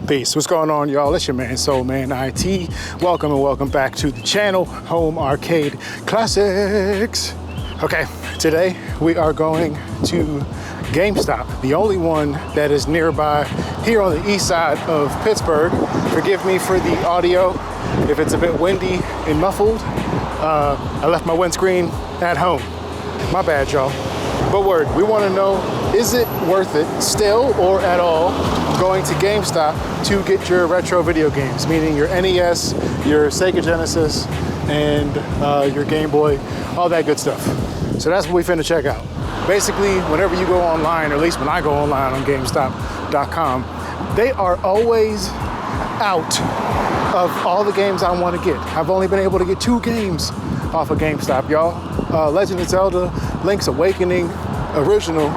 Peace. What's going on, y'all? It's your man, Soul Man IT. Welcome and welcome back to the channel, Home Arcade Classics. Okay, today we are going to GameStop, the only one that is nearby here on the east side of Pittsburgh. Forgive me for the audio if it's a bit windy and muffled. I left my windscreen at home. My bad, y'all. But word, we want to know, is it worth it still or at all going to GameStop to get your retro video games, meaning your NES, your Sega Genesis, and your Game Boy, all that good stuff. So that's what we finna check out. Basically, whenever you go online, or at least when I go online on GameStop.com, they are always out of all the games I want to get. I've only been able to get 2 games off of GameStop, y'all. Legend of Zelda, Link's Awakening original,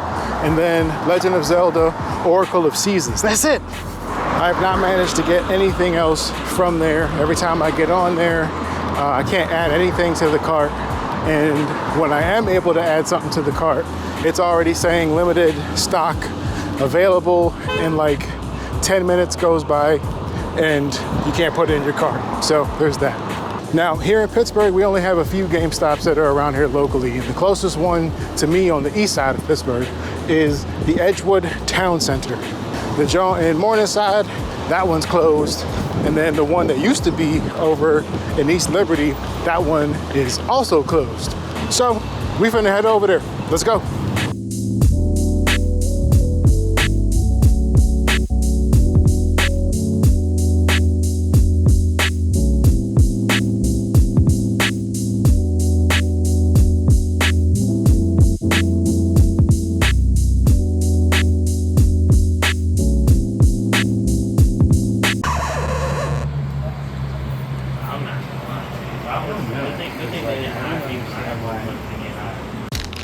and then Legend of Zelda, Oracle of Seasons. That's it. I have not managed to get anything else from there. Every time I get on there, I can't add anything to the cart. And when I am able to add something to the cart, it's already saying limited stock available, and like 10 minutes goes by and you can't put it in your cart. So there's that. Now, here in Pittsburgh, we only have a few GameStops that are around here locally, and the closest one to me on the east side of Pittsburgh is the Edgewood Town Center. The John in Morningside, that one's closed, and then the one that used to be over in East Liberty, that one is also closed. So we finna head over there. Let's go.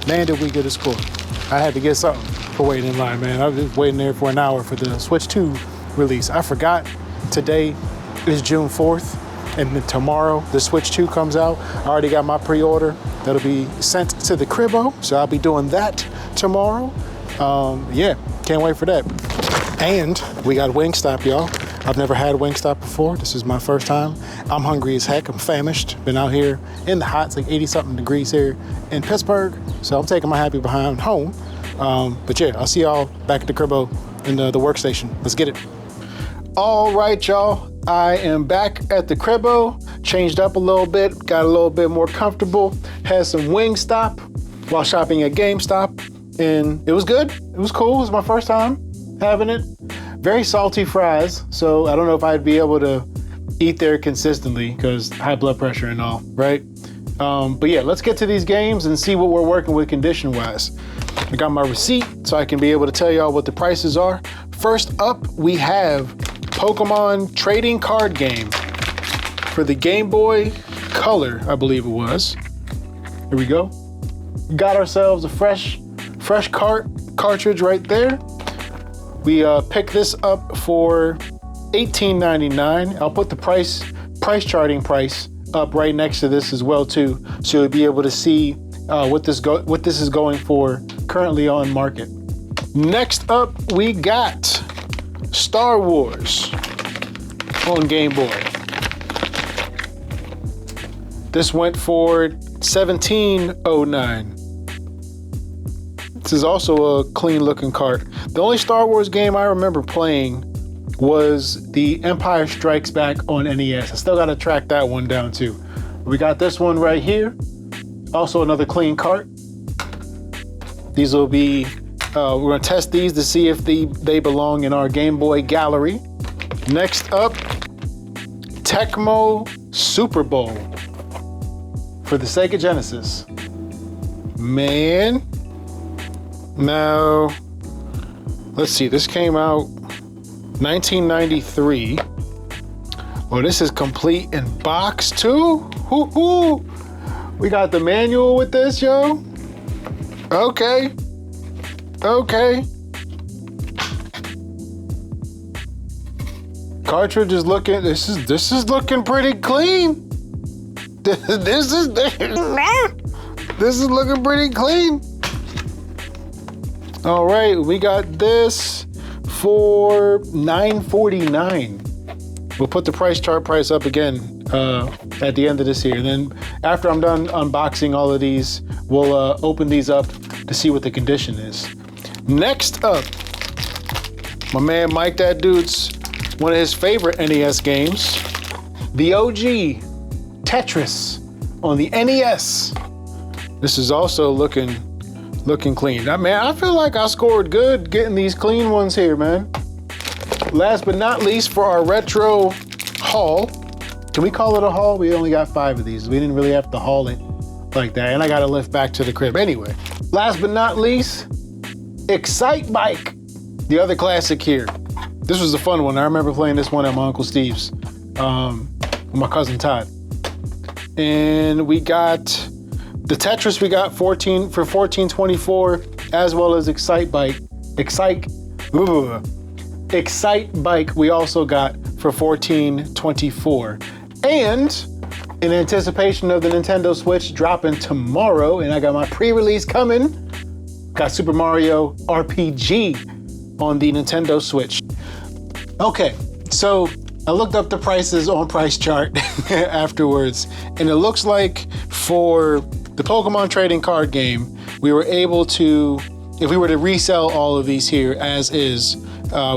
Man, did we get a score. I had to get something for waiting in line, man. I was just waiting there for an hour for the Switch 2 release. I forgot today is June 4th, and then tomorrow the Switch 2 comes out. I already got my pre-order. That'll be sent to the cribbo, so I'll be doing that tomorrow. Yeah, can't wait for that. And we got Wingstop, y'all. I've never had Wingstop before. This is my first time. I'm hungry as heck. I'm famished. Been out here in the hot, it's like 80-something degrees here in Pittsburgh. So I'm taking my happy behind home. But yeah, I'll see y'all back at the cribbo in the workstation. Let's get it. All right, y'all. I am back at the cribbo. Changed up a little bit. Got a little bit more comfortable. Had some Wingstop while shopping at GameStop. And it was good. It was cool. It was my first time having it. Very salty fries, so I don't know if I'd be able to eat there consistently because high blood pressure and all, right? But yeah, let's get to these games and see what we're working with condition-wise. I got my receipt so I can be able to tell y'all what the prices are. First up, we have Pokemon Trading Card Game for the Game Boy Color, I believe it was. Here we go. Got ourselves a fresh cartridge right there. We picked this up for $18.99. I'll put the price charting price up right next to this as well too, so you'll be able to see what this is going for currently on market. Next up, we got Star Wars on Game Boy. This went for $17.09. This is also a clean looking cart. The only Star Wars game I remember playing was the Empire Strikes Back on NES. I still gotta track that one down too. We got this one right here. Also another clean cart. These will be, we're gonna test these to see if they belong in our Game Boy gallery. Next up, Tecmo Super Bowl for the Sega Genesis. Man. Now, let's see, this came out 1993. Oh, this is complete in box too? Ooh. We got the manual with this, yo. Okay. Cartridge is looking, this is looking pretty clean. This is looking pretty clean. All right, we got this for $9.49. We'll put the price chart price up again at the end of this year. And then after I'm done unboxing all of these, we'll open these up to see what the condition is. Next up, my man Mike, that dude's one of his favorite NES games, the OG Tetris on the NES. This is also looking clean. Man, I feel like I scored good getting these clean ones here, man. Last but not least, for our retro haul, can we call it a haul? We only got 5 of these. We didn't really have to haul it like that. And I got to lift back to the crib. Anyway, last but not least, Excite Bike, the other classic here. This was a fun one. I remember playing this one at my Uncle Steve's with my cousin Todd. And we got the Tetris, we got $14.24, as well as Excite Bike. Excite Bike we also got for $14.24. And in anticipation of the Nintendo Switch dropping tomorrow, and I got my pre-release coming, got Super Mario RPG on the Nintendo Switch. Okay, so I looked up the prices on PriceChart afterwards, and it looks like for the Pokemon trading card game, we were able to, if we were to resell all of these here as is,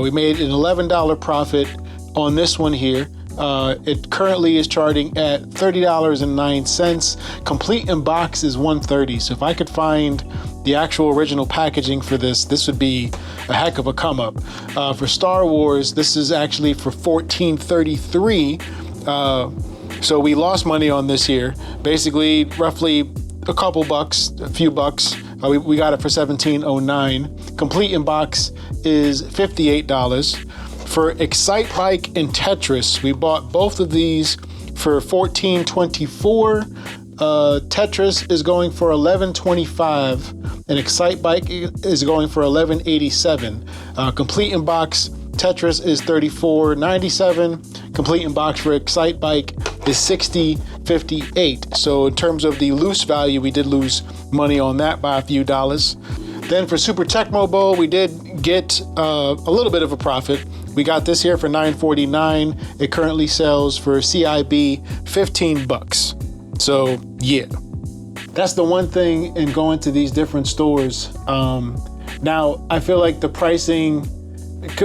we made an $11 profit on this one here. It currently is charting at $30.09. Complete in box is $130. So if I could find the actual original packaging for this would be a heck of a come up. For Star Wars, this is actually for $14.33. So we lost money on this here. Basically, roughly a couple bucks, a few bucks. We got it for $17.09. Complete in box is $58. For Excite Bike and Tetris, we bought both of these for $14.24. Tetris is going for $11.25, and Excite Bike is going for $11.87. Complete in box, Tetris is $34.97. Complete in box for Excite Bike is $60.58. So in terms of the loose value, we did lose money on that by a few dollars. Then for Super Tecmo Bowl, we did get a little bit of a profit. We got this here for $9.49. It currently sells for CIB $15. So yeah, that's the one thing in going to these different stores. Now I feel like the pricing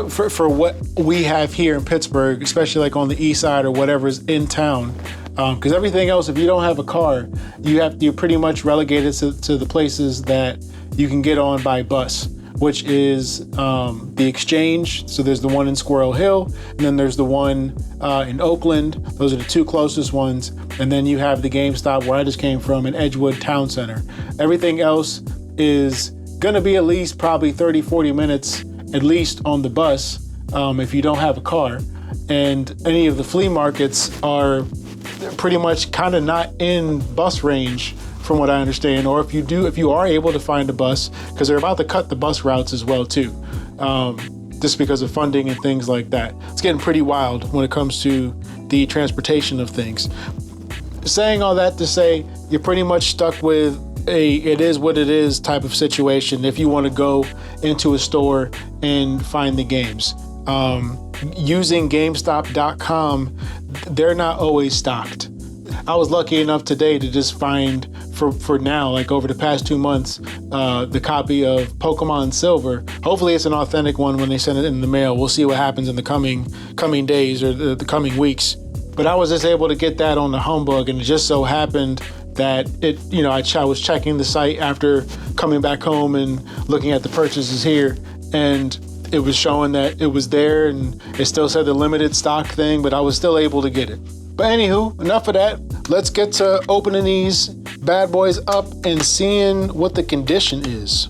for what we have here in Pittsburgh, especially like on the east side or whatever's in town, because everything else, if you don't have a car, you're pretty much relegated to the places that you can get on by bus, which is the Exchange. So there's the one in Squirrel Hill, and then there's the one in Oakland. Those are the two closest ones. And then you have the GameStop where I just came from in Edgewood Town Center. Everything else is gonna be at least probably 30, 40 minutes at least on the bus if you don't have a car. And any of the flea markets are pretty much kind of not in bus range from what I understand, or if you are able to find a bus, because they're about to cut the bus routes as well too, just because of funding and things like that. It's getting pretty wild when it comes to the transportation of things. Saying all that to say, you're pretty much stuck with it is what it is type of situation if you want to go into a store and find the games. Using GameStop.com, they're not always stocked. I was lucky enough today to just find for now, like over the past 2 months, the copy of Pokemon Silver. Hopefully it's an authentic one when they send it in the mail. We'll see what happens in the coming days or the coming weeks. But I was just able to get that on the Humbug, and it just so happened that I was checking the site after coming back home and looking at the purchases here, and it was showing that it was there, and it still said the limited stock thing, but I was still able to get it. But anywho, enough of that. Let's get to opening these bad boys up and seeing what the condition is.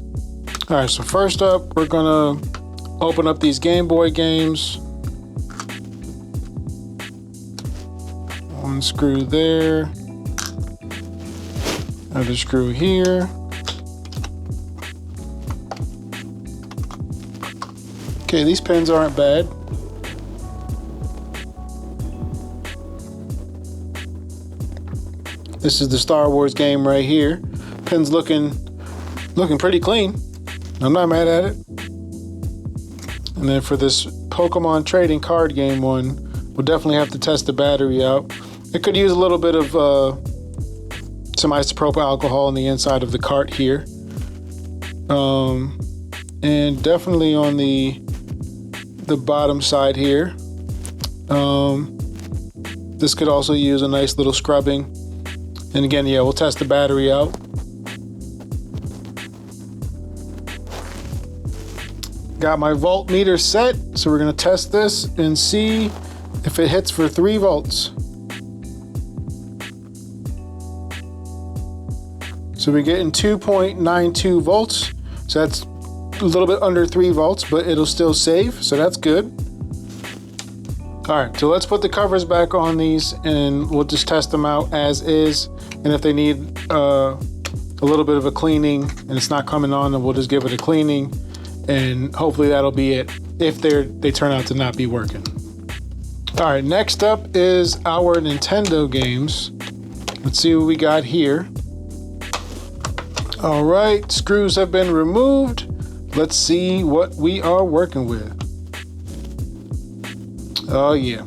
All right, so first up, we're gonna open up these Game Boy games. One screw there. Another screw here. Okay, these pins aren't bad. This is the Star Wars game right here. Pins looking pretty clean. I'm not mad at it. And then for this Pokemon trading card game one, we'll definitely have to test the battery out. It could use a little bit of some isopropyl alcohol on the inside of the cart here. And definitely on the bottom side here. This could also use a nice little scrubbing. And again, yeah, we'll test the battery out. Got my voltmeter set, so we're gonna test this and see if it hits for 3 volts. So we're getting 2.92 volts. So that's a little bit under 3 volts, but it'll still save, so that's good. All right, so let's put the covers back on these and we'll just test them out as is. And if they need a little bit of a cleaning and it's not coming on, then we'll just give it a cleaning and hopefully that'll be it if they turn out to not be working. All right, next up is our Nintendo games. Let's see what we got here. All right, screws have been removed. Let's see what we are working with. Oh yeah.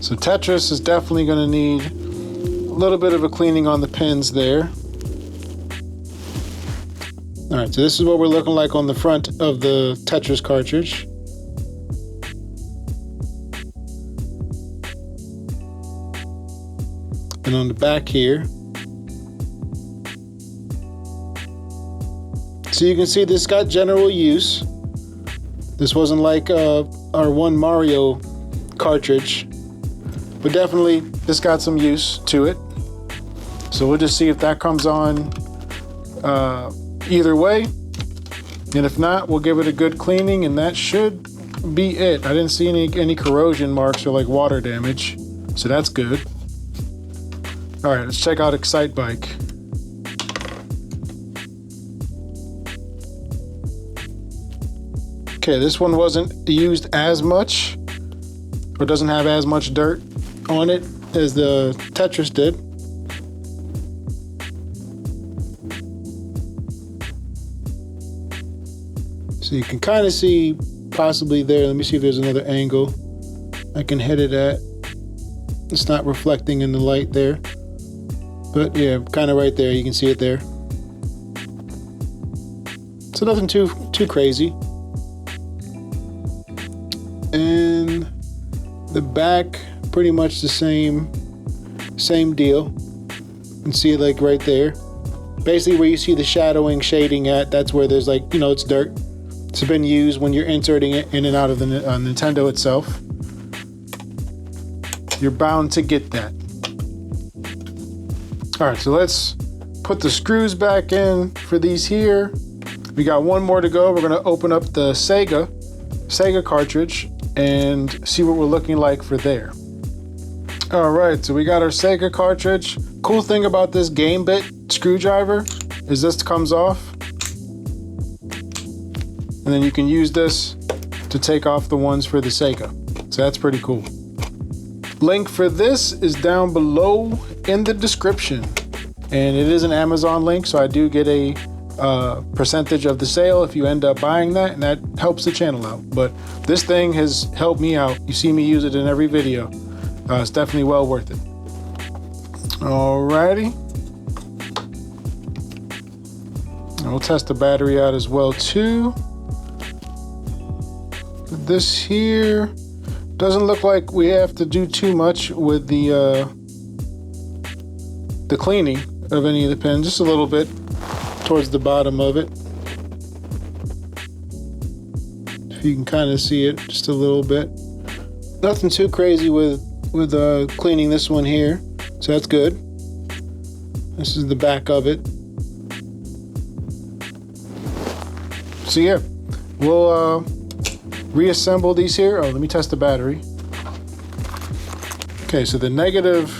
So Tetris is definitely gonna need a little bit of a cleaning on the pins there. All right, so this is what we're looking like on the front of the Tetris cartridge. And on the back here. So you can see this got general use. This wasn't like our one Mario cartridge, but definitely this got some use to it. So we'll just see if that comes on either way. And if not, we'll give it a good cleaning and that should be it. I didn't see any corrosion marks or like water damage, so that's good. All right, let's check out Excite Bike. Okay, this one wasn't used as much or doesn't have as much dirt on it as the Tetris did. So you can kind of see possibly there. Let me see if there's another angle I can hit it at. It's not reflecting in the light there. But yeah, kind of right there. You can see it there. So nothing too crazy. And the back, pretty much the same deal. You can see it like right there. Basically where you see the shadowing, shading at, that's where there's like, it's dirt. It's been used when you're inserting it in and out of the Nintendo itself. You're bound to get that. All right, so let's put the screws back in for these here. We got one more to go. We're gonna open up the Sega cartridge and see what we're looking like for there. All right, so we got our Sega cartridge. Cool thing about this Gamebit screwdriver is this comes off. And then you can use this to take off the ones for the Sega. So that's pretty cool. Link for this is down below in the description. And it is an Amazon link, so I do get a percentage of the sale if you end up buying that, and that helps the channel out. But this thing has helped me out. You see me use it in every video. It's definitely well worth it. Alrighty. And we'll test the battery out as well too. This here doesn't look like we have to do too much with the cleaning of any of the pins, just a little bit towards the bottom of it. If you can kind of see it, just a little bit. Nothing too crazy with cleaning this one here, so that's good. This is the back of it. So yeah, we'll reassemble these here. Oh, let me test the battery. Okay, so the negative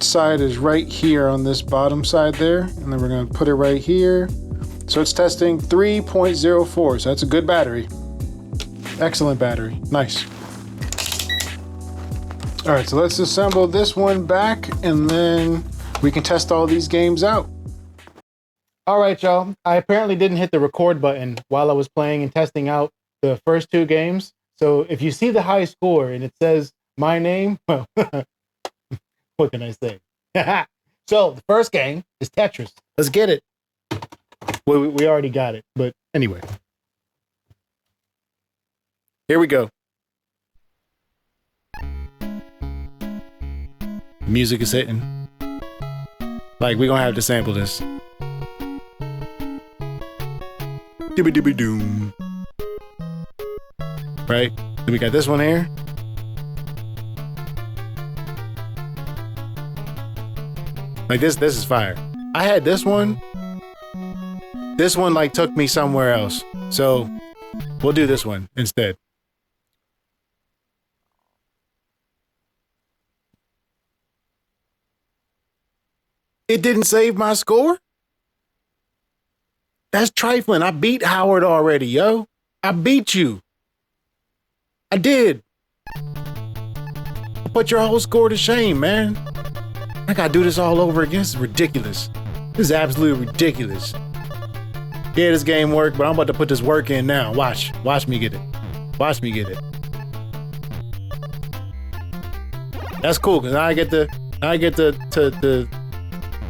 side is right here on this bottom side there, and then we're going to put it right here. So it's testing 3.04, so that's a good battery. Excellent battery, nice. All right, so let's assemble this one back and then we can test all these games out. All right, y'all, I apparently didn't hit the record button while I was playing and testing out the first two games. So if you see the high score and it says my name, well, what can I say? So the first game is Tetris. Let's get it. We already got it, but anyway. Here we go. Music is hitting. Like, we're gonna have to sample this. Dibby dibby doom. Right? Then we got this one here. Like this is fire. I had this one. This one like took me somewhere else. So we'll do this one instead. It didn't save my score? That's trifling. I beat Howard already, yo. I beat you. I did. I put your whole score to shame, man. I gotta do this all over again. This is ridiculous. This is absolutely ridiculous. Yeah, this game worked, but I'm about to put this work in now. Watch me get it. Watch me get it. That's cool, because I get to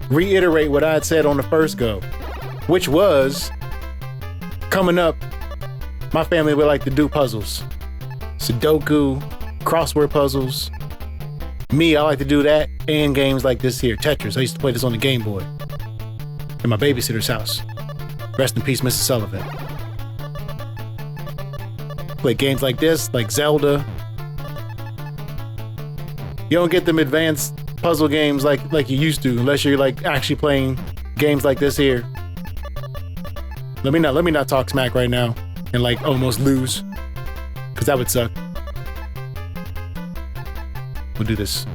reiterate what I had said on the first go, which was, coming up, my family would like to do puzzles. Sudoku, crossword puzzles. Me, I like to do that, and games like this here, Tetris. I used to play this on the Gameboy at my babysitter's house. Rest in peace, Mrs. Sullivan. Play games like this, like Zelda. You don't get them advanced puzzle games like you used to, unless you're like actually playing games like this here. Let me not talk smack right now and like almost lose, because that would suck. We'll do this.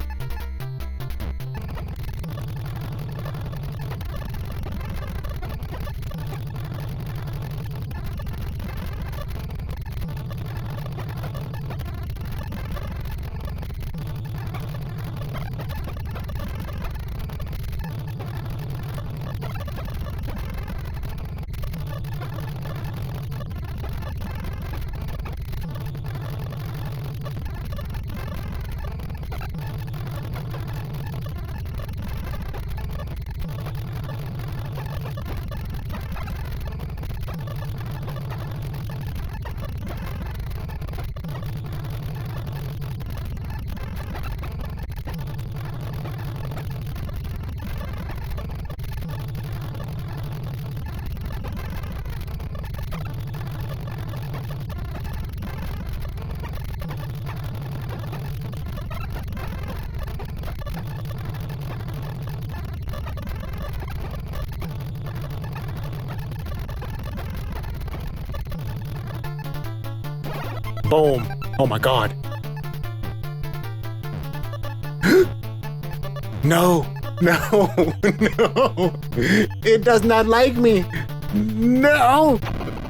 Boom. Oh my God. No, no, no. It does not like me. No.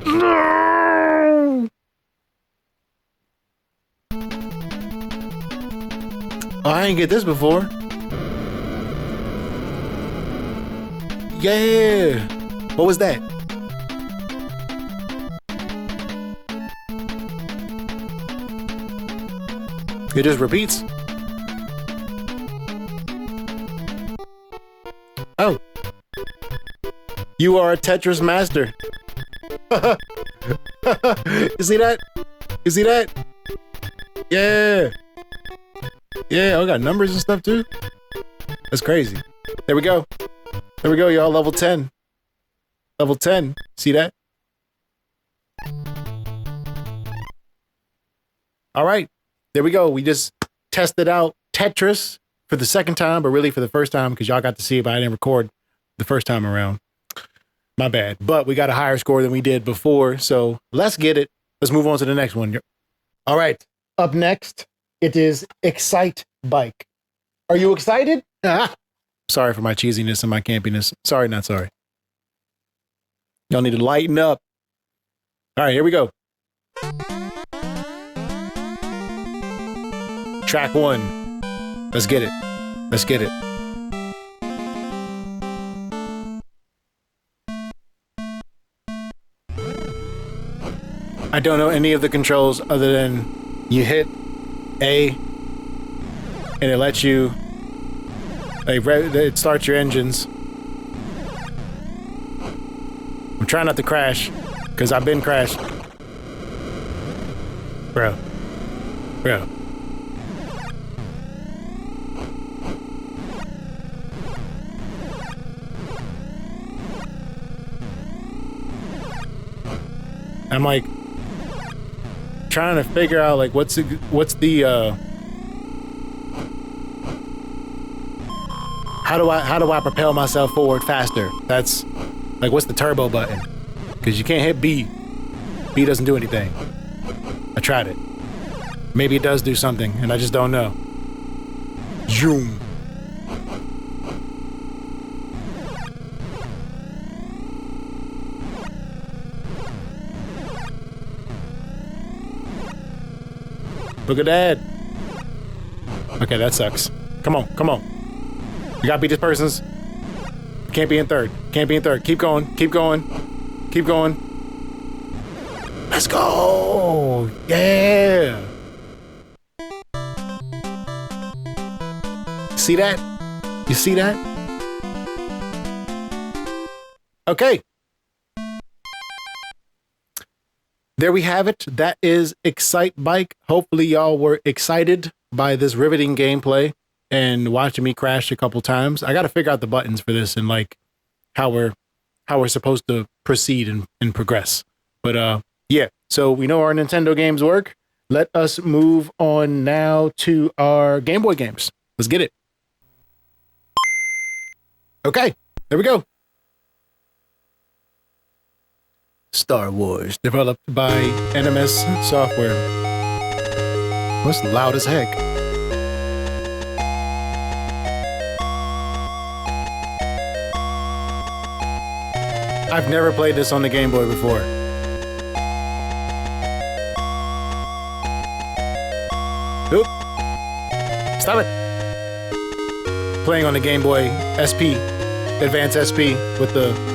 No. Oh, I ain't get this before. Yeah. What was that? It just repeats. Oh. You are a Tetris master. You see that? You see that? Yeah. Yeah, I got numbers and stuff too. That's crazy. There we go. There we go, y'all. Level 10. Level 10. See that? All right. There we go. We just tested out Tetris for the second time, but really for the first time, because y'all got to see it, but I didn't record the first time around. My bad. But we got a higher score than we did before, so let's get it. Let's move on to the next one. All right. Up next, it is Excite Bike. Are you excited? Sorry for my cheesiness and my campiness. Sorry, not sorry. Y'all need to lighten up. All right, here we go. Track 1. Let's get it. Let's get it. I don't know any of the controls other than you hit A and it lets you, like, it starts your engines. I'm trying not to crash, because I've been crashed. Bro. I'm like trying to figure out like what's the how do I propel myself forward faster? That's like, what's the turbo button? Because you can't hit B. B doesn't do anything. I tried it. Maybe it does do something, and I just don't know. Zoom. Look at that. Okay, that sucks. Come on. You gotta beat this person's. Can't be in third. Keep going. Let's go. Yeah. See that? You see that? Okay. There we have it. That is Excite Bike. Hopefully y'all were excited by this riveting gameplay and watching me crash a couple times. I got to figure out the buttons for this and like how we're supposed to proceed and progress. But yeah, so we know our Nintendo games work. Let us move on now to our Game Boy games. Let's get it. Okay, there we go. Star Wars, developed by NMS Software. What's loud as heck? I've never played this on the Game Boy before. Oop. Stop it. Playing on the Game Boy SP, Advance SP with the...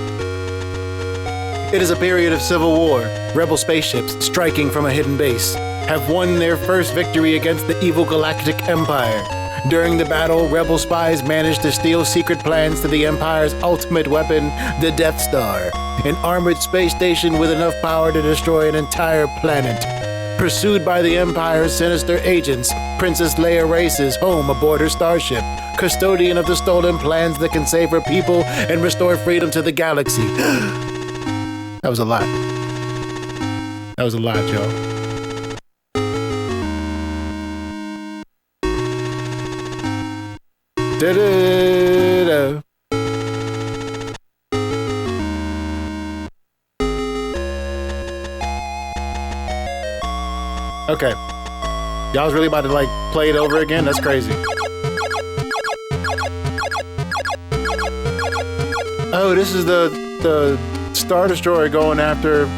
It is a period of civil war. Rebel spaceships, striking from a hidden base, have won their first victory against the evil Galactic Empire. During the battle, rebel spies managed to steal secret plans to the Empire's ultimate weapon, the Death Star, an armored space station with enough power to destroy an entire planet. Pursued by the Empire's sinister agents, Princess Leia races home aboard her starship, custodian of the stolen plans that can save her people and restore freedom to the galaxy. That was a lot. That was a lot, y'all. Da-da-da. Okay. Y'all's really about to, like, play it over again? That's crazy. Oh, this is the Star Destroyer going after...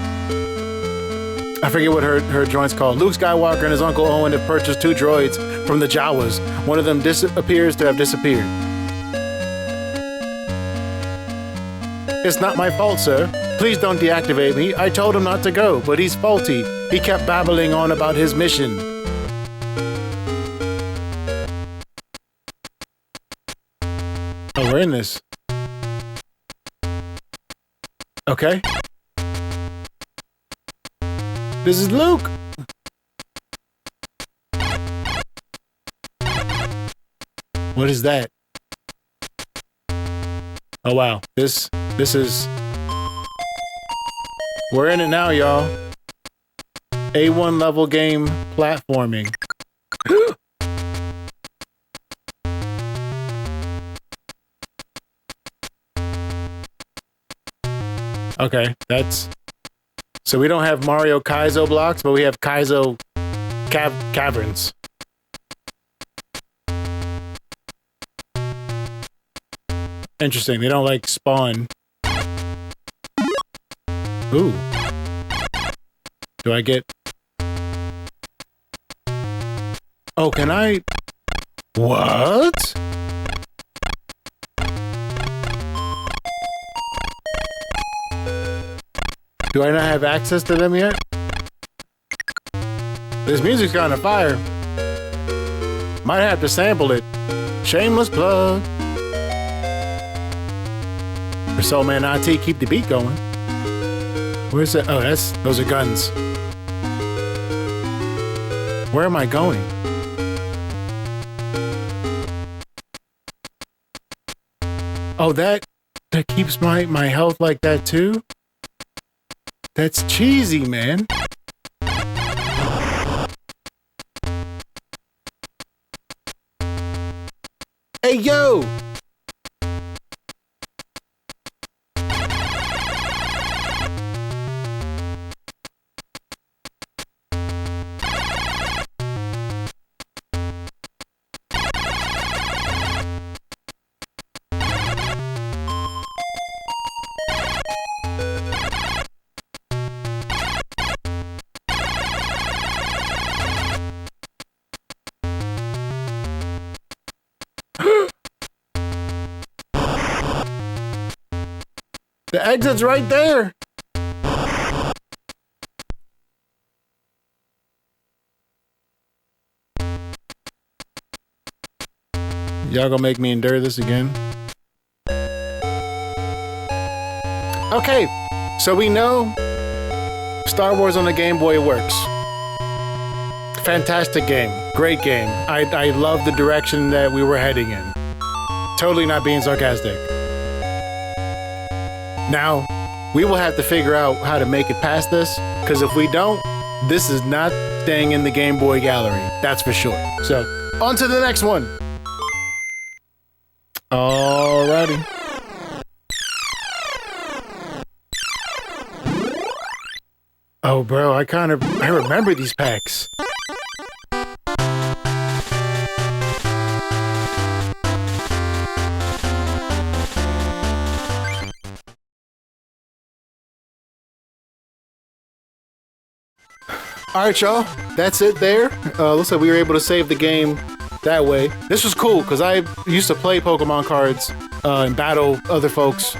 I forget what her joint's called. Luke Skywalker and his Uncle Owen have purchased 2 droids from the Jawas. One of them appears to have disappeared. It's not my fault, sir. Please don't deactivate me. I told him not to go, but he's faulty. He kept babbling on about his mission. Oh, we're in this. Okay. This is Luke. What is that? Oh wow. This is... We're in it now, y'all. A1 level game platforming. Okay, that's... So we don't have Mario Kaizo blocks, but we have Kaizo caverns. Interesting, they don't like spawn. Ooh. Do I get... Oh, can I... What? Do I not have access to them yet? This music's kind of fire. Might have to sample it. Shameless plug. For Soul Man IT, keep the beat going. Where's that? Oh, those are guns. Where am I going? Oh, that keeps my health like that too? That's cheesy, man. Hey, yo! The exit's right there. Y'all gonna make me endure this again? Okay, so we know Star Wars on the Game Boy works. Fantastic game, great game. I love the direction that we were heading in. Totally not being sarcastic. Now, we will have to figure out how to make it past this, because if we don't, this is not staying in the Game Boy gallery. That's for sure. So, on to the next one. Alrighty. Oh, bro, I remember these packs. All right, y'all, that's it there. Looks like we were able to save the game that way. This was cool because I used to play Pokemon cards and battle other folks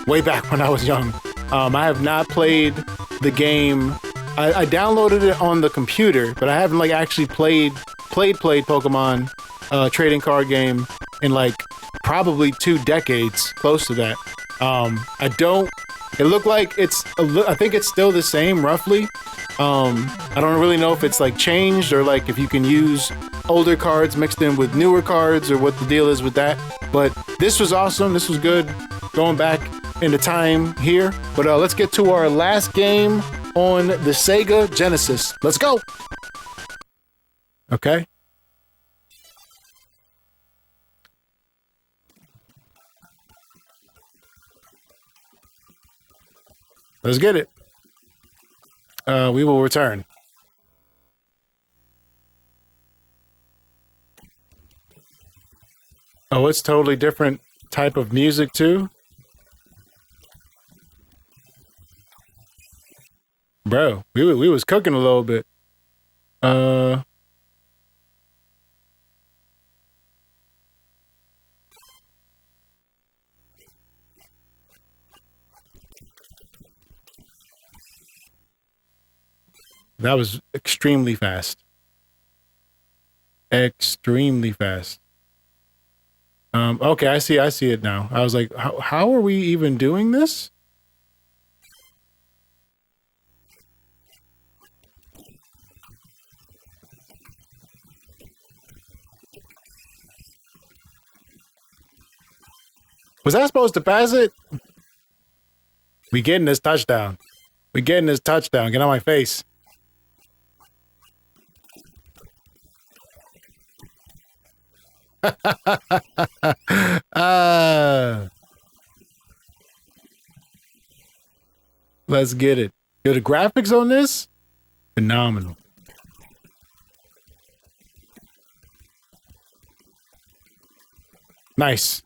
way back when I was young. I have not played the game. I downloaded it on the computer, but I haven't like actually played Pokemon trading card game in like probably 2 decades, close to that. It looked like I think it's still the same roughly. I don't really know if it's like changed or like if you can use older cards mixed in with newer cards or what the deal is with that. But this was awesome. This was good going back into time here. But let's get to our last game on the Sega Genesis. Let's go. Okay. Let's get it. We will return. Oh, it's totally different type of music too. Bro, we was cooking a little bit. That was extremely fast. Extremely fast. Okay, I see it now. I was like, how are we even doing this? Was I supposed to pass it? We getting this touchdown. We getting this touchdown. Get on my face. Let's get it. Yo, the graphics on this, phenomenal. Nice.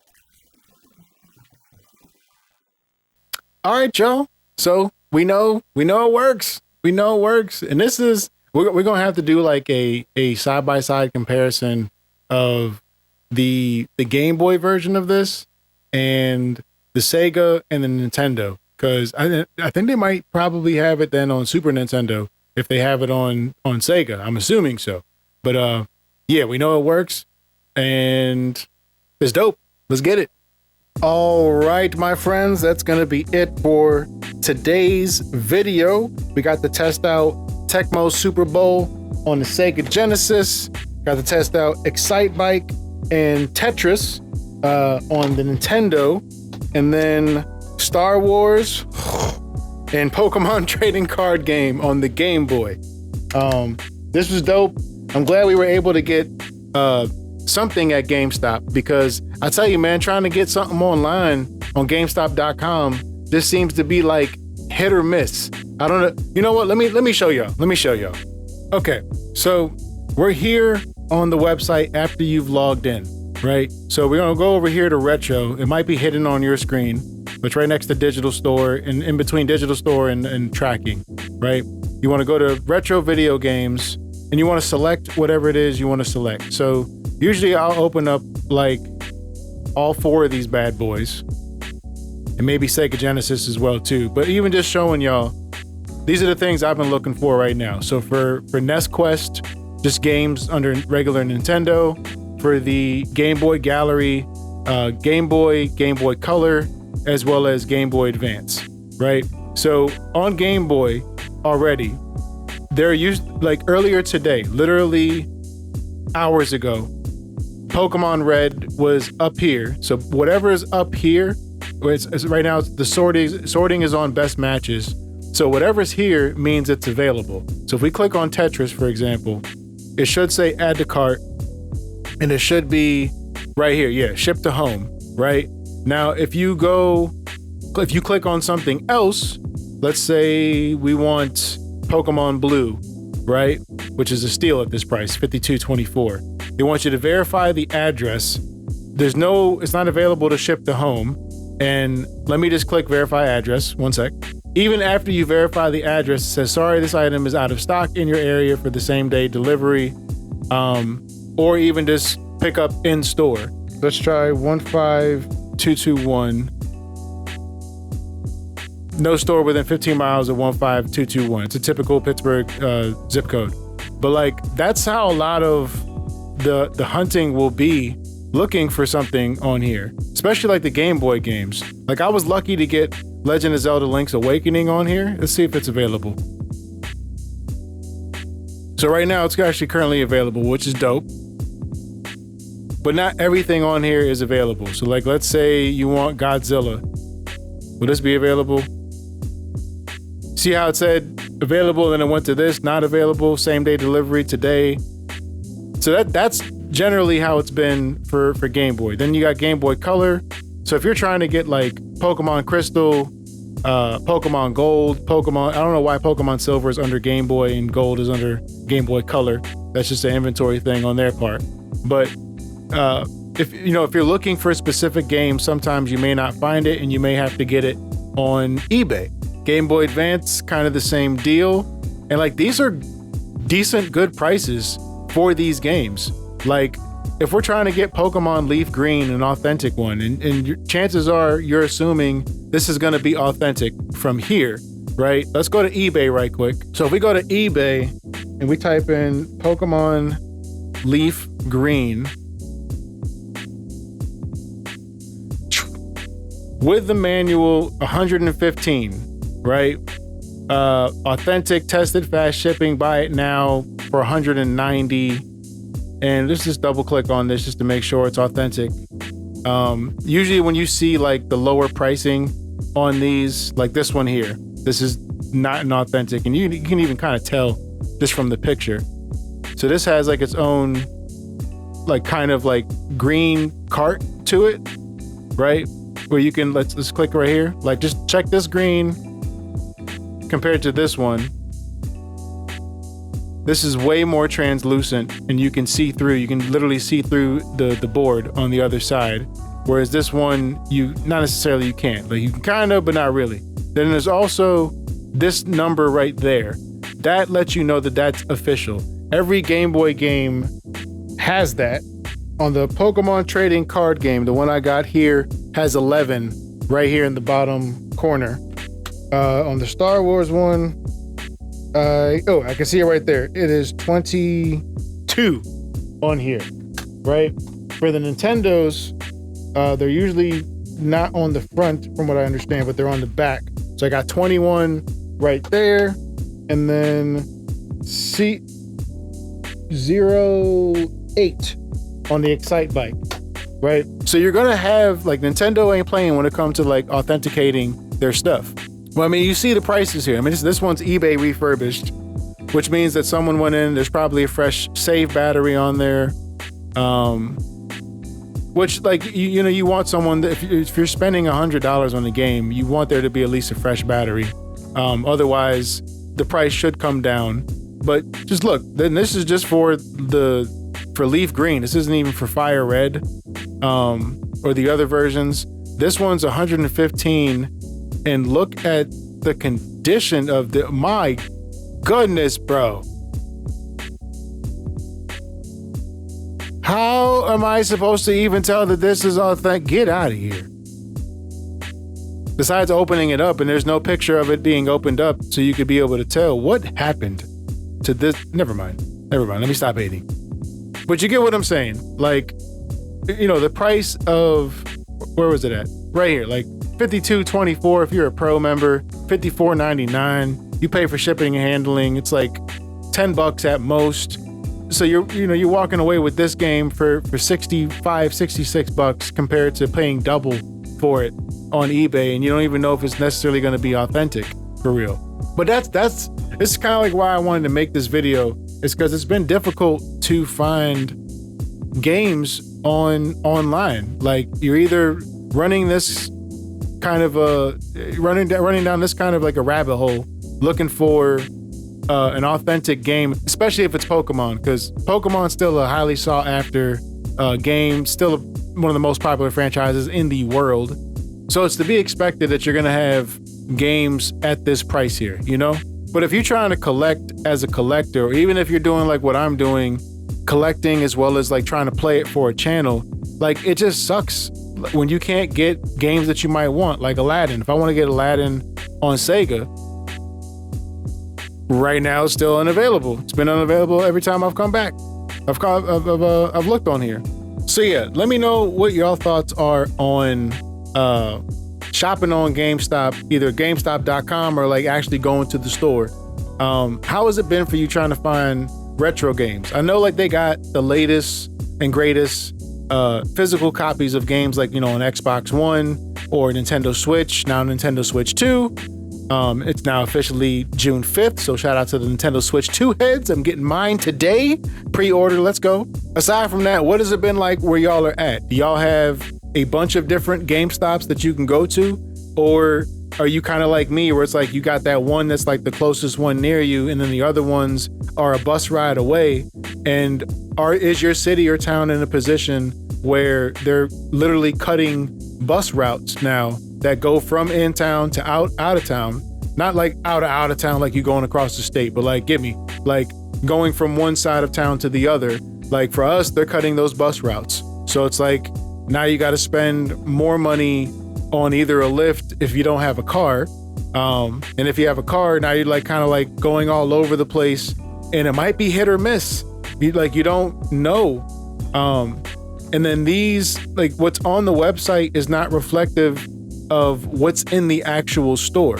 All right, y'all. So we know it works. We know it works, and this is we're gonna have to do like a side by side comparison of the Game Boy version of this and the Sega and the Nintendo, because I think they might probably have it then on Super Nintendo. if they have it on Sega. I'm assuming so. But yeah, we know it works, and it's dope. Let's get it. All right, my friends, that's going to be it for today's video. We got to test out Tecmo Super Bowl on the Sega Genesis. Got to test out Excitebike and Tetris on the Nintendo. And then Star Wars and Pokemon trading card game on the Game Boy. This was dope. I'm glad we were able to get something at GameStop, because I tell you, man, trying to get something online on GameStop.com, this seems to be like hit or miss. I don't know. You know what? Let me show y'all. Okay, so we're here on the website after you've logged in, right? So we're gonna go over here to Retro. It might be hidden on your screen, but it's right next to Digital Store, and in between Digital Store and Tracking, right? You want to go to Retro Video Games, and you want to select whatever it is you want to select. So usually I'll open up like all 4 of these bad boys, and maybe Sega Genesis as well too. But even just showing y'all, these are the things I've been looking for right now. So for NES Quest, just games under regular Nintendo. For the Game Boy Gallery, Game Boy Color, as well as Game Boy Advance, right? So on Game Boy already, they're used, like earlier today, literally hours ago, Pokemon Red was up here. So whatever is up here, it's right now, the sorting is on best matches. So whatever's here means it's available. So if we click on Tetris, for example, it should say add to cart, and it should be right here. Yeah, ship to home, right? Now, if you click on something else, let's say we want Pokemon Blue, right? Which is a steal at this price, $52.24. They want you to verify the address. It's not available to ship to home. And let me just click verify address. One sec. Even after you verify the address, it says, sorry, this item is out of stock in your area for the same day delivery. Or even just pick up in store. Let's try 15221. No store within 15 miles of 15221. It's a typical Pittsburgh zip code. But like, that's how a lot of the hunting will be, looking for something on here, especially like the Game Boy games. Like, I was lucky to get Legend of Zelda Link's Awakening on here. Let's see if it's available. So right now it's actually currently available, which is dope. But not everything on here is available. So like, let's say you want Godzilla. Will this be available? See how it said available, then it went to this, not available, same day delivery today. So that's generally how it's been for Game Boy. Then you got Game Boy Color. So if you're trying to get like Pokemon Crystal, Pokemon Gold, I don't know why Pokemon Silver is under Game Boy and Gold is under Game Boy Color. That's just an inventory thing on their part. But if you're looking for a specific game, sometimes you may not find it and you may have to get it on eBay. Game Boy Advance, kind of the same deal. And like, these are decent, good prices for these games. Like, if we're trying to get Pokemon Leaf Green, an authentic one, and chances are you're assuming this is going to be authentic from here, right? Let's go to eBay right quick. So if we go to eBay and we type in Pokemon Leaf Green, with the manual, 115, right? Authentic, tested, fast shipping, buy it now for 190. And let's just double click on this just to make sure it's authentic. Usually when you see like the lower pricing on these, like this one here, this is not an authentic, and you can even kind of tell just from the picture. So this has like its own like kind of like green cart to it, right? Where you can, let's click right here. Like, just check this green compared to this one. This is way more translucent, and you can see through. You can literally see through the board on the other side. Whereas this one, not necessarily you can't. Like, you can kind of, but not really. Then there's also this number right there. That lets you know that that's official. Every Game Boy game has that. On the Pokemon trading card game, the one I got here has 11 right here in the bottom corner. On the Star Wars one, I can see it right there. It is 22 on here, right? For the Nintendos, they're usually not on the front from what I understand, but they're on the back. So I got 21 right there, and then C08 on the Excite bike, right? So you're gonna have, like, Nintendo ain't playing when it comes to like authenticating their stuff. Well, I mean, you see the prices here. I mean, this one's eBay refurbished, which means that someone went in, there's probably a fresh save battery on there. Which, like, you know, you want someone that if you're spending $100 on the game, you want there to be at least a fresh battery. Otherwise, the price should come down. But just look, then this is just for leaf green. This isn't even for fire red, or the other versions. This one's 115, and look at the condition of my goodness, bro. How am I supposed to even tell that this is authentic? Get out of here. Besides opening it up, and there's no picture of it being opened up so you could be able to tell what happened to this. Never mind. Let me stop hating. But you get what I'm saying. Like, you know, the price of, where was it at? Right here, like $52.24 if you're a pro member, $54.99. You pay for shipping and handling. It's like $10 at most. So you're walking away with this game for $65, $66 compared to paying double for it on eBay, and you don't even know if it's necessarily going to be authentic for real. But this is kind of like why I wanted to make this video. It's because it's been difficult to find games online. Like, you're either running this kind of running down this kind of like a rabbit hole looking for an authentic game, especially if it's Pokemon, because Pokemon's still a highly sought after game, still one of the most popular franchises in the world. So it's to be expected that you're going to have games at this price here, you know? But if you're trying to collect as a collector, or even if you're doing like what I'm doing, collecting as well as like trying to play it for a channel, like, it just sucks when you can't get games that you might want, like Aladdin. If I want to get Aladdin on Sega, right now it's still unavailable. It's been unavailable every time I've come back. I've looked on here. So yeah, let me know what y'all thoughts are on shopping on GameStop, either GameStop.com or like actually going to the store. How has it been for you trying to find retro games? I know like they got the latest and greatest physical copies of games, like, you know, on Xbox One or Nintendo Switch, now Nintendo Switch 2. It's now officially June 5th, so shout out to the Nintendo Switch 2 heads. I'm getting mine today. Pre-order, let's go. Aside from that, what has it been like where y'all are at? Do y'all have a bunch of different GameStops that you can go to? Or are you kind of like me, where it's like you got that one that's like the closest one near you, and then the other ones are a bus ride away? And is your city or town in a position where they're literally cutting bus routes now that go from in town to out of town? Not like out of town like you going across the state, but like, get me, like going from one side of town to the other. Like for us, they're cutting those bus routes. So it's like, now you got to spend more money on either a Lyft if you don't have a car. And if you have a car, now you're like kind of like going all over the place, and it might be hit or miss. You don't know. And then these, like, what's on the website is not reflective of what's in the actual store.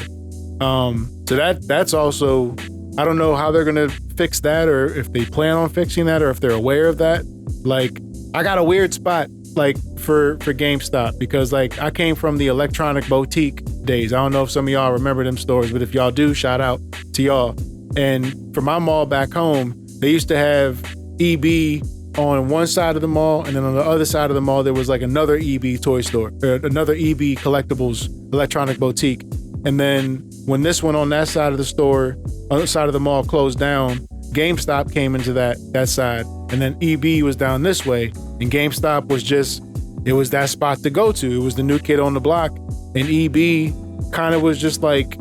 So that's also, I don't know how they're gonna fix that, or if they plan on fixing that, or if they're aware of that. Like, I got a weird spot like for GameStop, because like I came from the electronic boutique days. I don't know if some of y'all remember them stores, but if y'all do, shout out to y'all. And for my mall back home, they used to have EB on one side of the mall, and then on the other side of the mall there was like another EB toy store, or another EB collectibles electronic boutique. And then when this one on that side of the store, on the side of the mall closed down, GameStop came into that side, and then EB was down this way, and GameStop was just, it was that spot to go to. It was the new kid on the block, and EB kind of was just like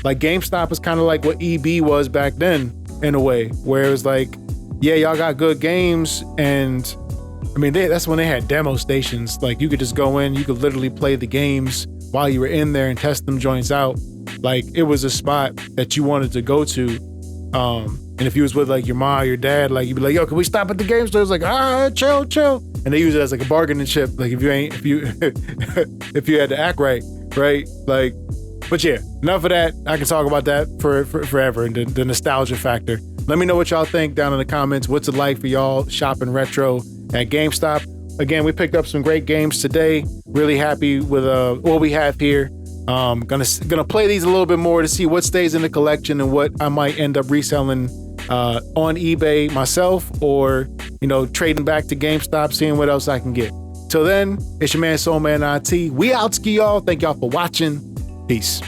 GameStop is kind of like what EB was back then in a way, where it was like, yeah, y'all got good games, and I mean, that's when they had demo stations. Like, you could just go in, you could literally play the games while you were in there and test them joints out. Like, it was a spot that you wanted to go to. And if you was with like your mom or your dad, like you'd be like, yo, can we stop at the game store? It's like, chill. And they use it as like a bargaining chip. Like if you had to act right. Like, but yeah, enough of that. I can talk about that for forever. And the nostalgia factor. Let me know what y'all think down in the comments. What's it like for y'all shopping retro at GameStop? Again, we picked up some great games today. Really happy with what we have here. Gonna play these a little bit more to see what stays in the collection and what I might end up reselling on eBay myself, or trading back to GameStop, seeing what else I can get. Till then, it's your man Soul Man IT. We out ski y'all. Thank y'all for watching. Peace.